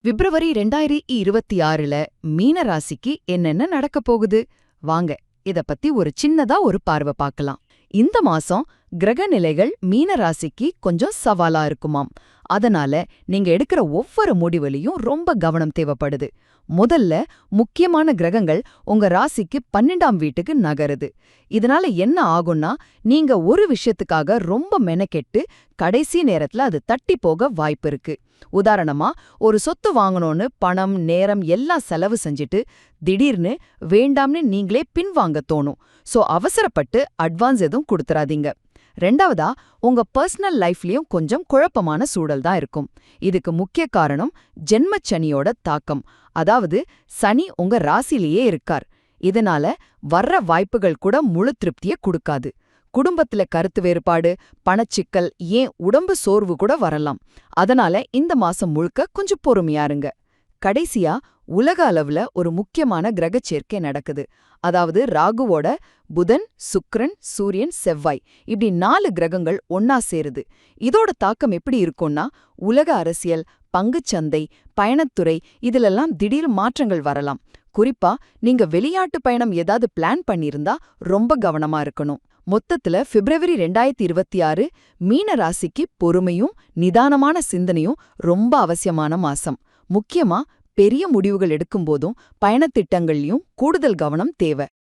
பிப்ரவரி 2026ல மீன ராசிக்கு என்னென்ன நடக்கப் போகுது? வாங்க இத பத்தி ஒரு சின்னதா ஒரு பார்வை பார்க்கலாம். இந்த மாசம் கிரக நிலைகள் மீன ராசிக்கு கொஞ்சம் சவாலா இருக்குமாம். அதனால நீங்க எடுக்கிற ஒவ்வொரு முடிவுலயும் ரொம்ப கவனம் தேவைப்படுது. முதல்ல முக்கியமான கிரகங்கள் உங்க ராசிக்கு 12ஆம் வீட்டுக்கு நகருது. இதனால என்ன ஆகும்னா, நீங்க ஒரு விஷயத்துக்காக ரொம்ப மெனக்கெட்டு கடைசி நேரத்துல அது தட்டி போக வாய்ப்பு இருக்கு. உதாரணமா, ஒரு சொத்து வாங்கணும்னு பணம், நேரம் எல்லாம் செலவு செஞ்சுட்டு திடீர்னு வேண்டாம்னு நீங்களே பின்வாங்க தோணும். சோ அவசரப்பட்டு அட்வான்ஸ் எதுவும் கொடுத்துறாதீங்க. ரெண்டாவதா, உங்க பர்சனல் லைஃப்லயும் கொஞ்சம் குழப்பமான சூழல் தான் இருக்கும். இதுக்கு முக்கிய காரணம் ஜென்மச்சனியோட தாக்கம். அதாவது சனி உங்க ராசிலேயே இருக்கார். இதனால வர்ற வாய்ப்புகள் கூட முழு திருப்திய குடுக்காது. குடும்பத்துல கருத்து வேறுபாடு, பணச்சிக்கல், ஏன் உடம்பு சோர்வு கூட வரலாம். அதனால இந்த மாசம் முழுக்க கொஞ்சம் பொறுமையா இருங்க. கடைசியா, உலக அளவுல ஒரு முக்கியமான கிரகச் சேர்க்கை நடக்குது. அதாவது ராகுவோட புதன், சுக்கிரன், சூரியன், செவ்வாய் இப்படி 4 கிரகங்கள் ஒன்னா சேருது. இதோட தாக்கம் எப்படி இருக்கும்னா, உலக அரசியல், பங்குச்சந்தை, பயணத்துறை இதுலெல்லாம் திடீர் மாற்றங்கள் வரலாம். குறிப்பா நீங்க வெளிநாட்டு பயணம் ஏதாவது பிளான் பண்ணியிருந்தா ரொம்ப கவனமா இருக்கணும். மொத்தத்துல பிப்ரவரி 2026 மீன ராசிக்கு பொறுமையும் நிதானமான சிந்தனையும் ரொம்ப அவசியமான மாசம். முக்கியமா பெரிய முடிவுகள் எடுக்கும்போதும் பயணத்திட்டங்கள்லயும் கூடுதல் கவனம் தேவை.